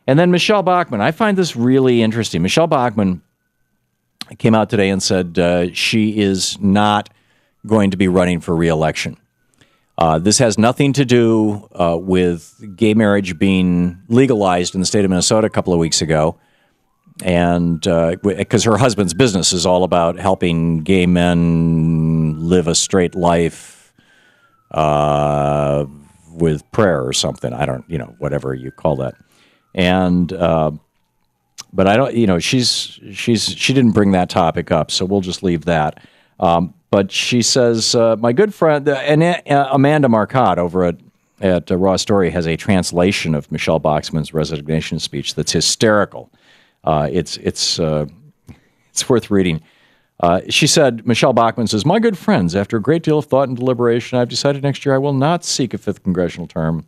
And then Michelle Bachmann. I find this really interesting. Michelle Bachmann came out today and said she is not going to be running for re-election. This has nothing to do with gay marriage being legalized in the state of Minnesota a couple of weeks ago. And because her husband's business is all about helping gay men live a straight life with prayer or something. I don't, whatever you call that. And, but I don't, she didn't bring that topic up, so we'll just leave that. But she says, my good friend, Amanda Marcotte over at Raw Story has a translation of Michelle Bachmann's resignation speech that's hysterical. It's worth reading. She said, Michelle Bachmann says, my good friends, after a great deal of thought and deliberation, I've decided next year I will not seek a fifth congressional term.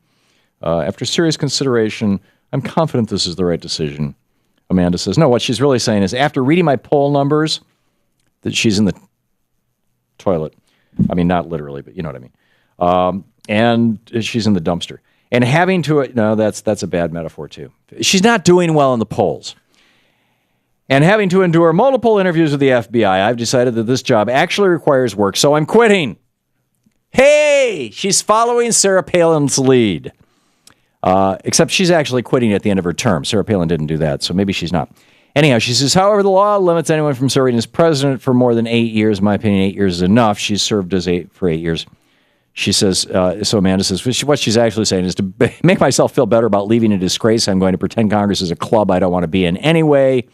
After serious consideration, I'm confident this is the right decision. Amanda says, no, what she's really saying is after reading my poll numbers, that she's in the toilet. I mean, not literally, but you know what I mean. And she's in the dumpster. And having to, no, that's a bad metaphor too. She's not doing well in the polls. And having to endure multiple interviews with the FBI, I've decided that this job actually requires work, so I'm quitting. Hey, she's following Sarah Palin's lead. Except she's actually quitting at the end of her term. Sarah Palin didn't do that, so maybe she's not. Anyhow, she says, however, the law limits anyone from serving as president for more than 8 years. In my opinion, 8 years is enough. She's served for 8 years. She says, so Amanda says, what she's actually saying is to make myself feel better about leaving in disgrace, I'm going to pretend Congress is a club I don't want to be in anyway,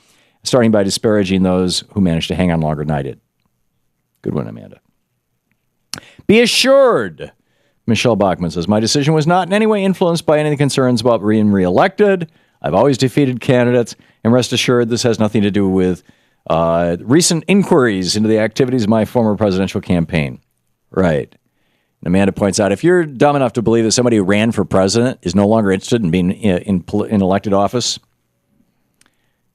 starting by disparaging those who managed to hang on longer than I did. Good one, Amanda. Be assured, Michelle Bachmann says, my decision was not in any way influenced by any of the concerns about being reelected. I've always defeated candidates, and rest assured this has nothing to do with recent inquiries into the activities of my former presidential campaign. Right. And Amanda points out, if you're dumb enough to believe that somebody who ran for president is no longer interested in being in elected office,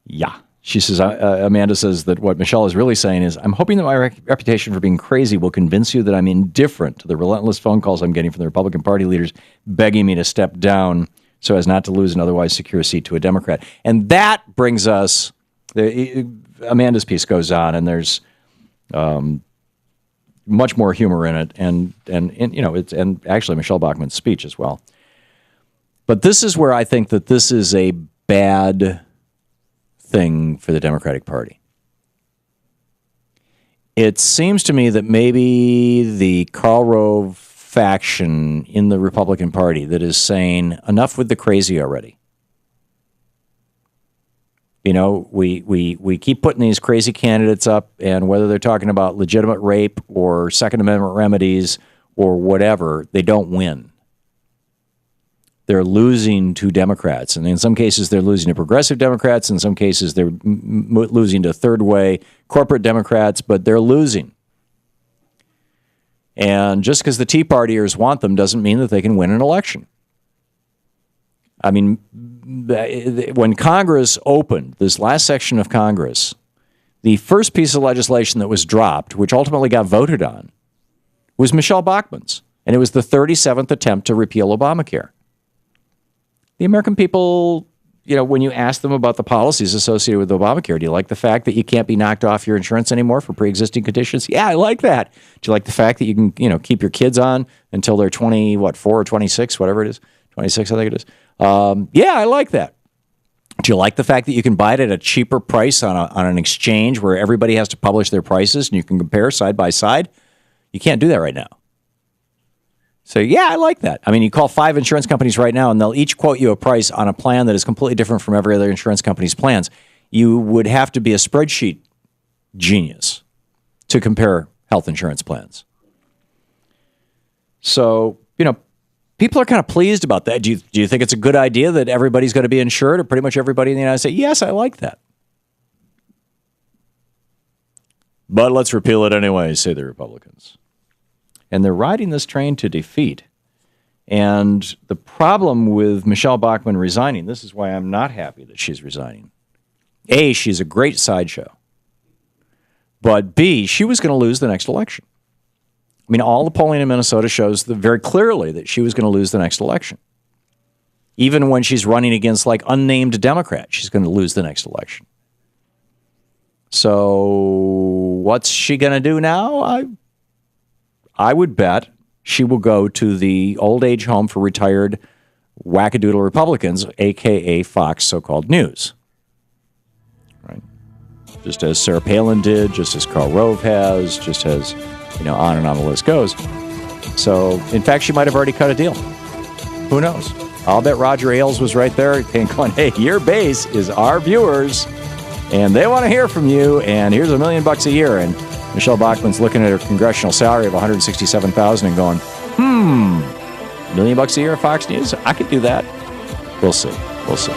yeah. She says, Amanda says that what Michelle is really saying is, I'm hoping that my reputation for being crazy will convince you that I'm indifferent to the relentless phone calls I'm getting from the Republican Party leaders begging me to step down so as not to lose an otherwise secure seat to a Democrat. And that brings us, Amanda's piece goes on, and there's much more humor in it, and actually Michelle Bachmann's speech as well. But this is where I think that this is a bad thing for the Democratic Party. It seems to me that maybe the Karl Rove faction in the Republican Party that is saying, enough with the crazy already. You know, we keep putting these crazy candidates up, and whether they're talking about legitimate rape or Second Amendment remedies or whatever, they don't win. They're losing to Democrats. And in some cases, they're losing to progressive Democrats. In some cases, they're losing to third-way corporate Democrats, but they're losing. And just because the Tea Partiers want them doesn't mean that they can win an election. I mean, when Congress opened, this last section of Congress, the first piece of legislation that was dropped, which ultimately got voted on, was Michelle Bachmann's. And it was the 37th attempt to repeal Obamacare. The American people, you know, when you ask them about the policies associated with Obamacare, do you like the fact that you can't be knocked off your insurance anymore for pre-existing conditions? Yeah, I like that. Do you like the fact that you can, you know, keep your kids on until they're 4 or 26, whatever it is? 26, I think it is. Yeah, I like that. Do you like the fact that you can buy it at a cheaper price on an exchange where everybody has to publish their prices and you can compare side by side? You can't do that right now. So, yeah, I like that. I mean, you call 5 insurance companies right now, and they'll each quote you a price on a plan that is completely different from every other insurance company's plans. You would have to be a spreadsheet genius to compare health insurance plans. So, you know, people are kind of pleased about that. Do you think it's a good idea that everybody's going to be insured, or pretty much everybody in the United States? Yes, I like that. But let's repeal it anyway, say the Republicans. And they're riding this train to defeat. And the problem with Michelle Bachmann resigning, this is why I'm not happy that she's resigning. A, she's a great sideshow. But B, she was going to lose the next election. I mean, all the polling in Minnesota shows very clearly that she was going to lose the next election. Even when she's running against like unnamed Democrats, she's going to lose the next election. So what's she going to do now? I would bet she will go to the old age home for retired wackadoodle Republicans, a.k.a. Fox so-called News. Right? Just as Sarah Palin did, just as Karl Rove has, just as, on and on the list goes. So, in fact, she might have already cut a deal. Who knows? I'll bet Roger Ailes was right there and going, hey, your base is our viewers, and they want to hear from you, and here's $1 million a year. And Michelle Bachmann's looking at her congressional salary of $167,000 and going, $1 million a year at Fox News? I could do that. We'll see. We'll see.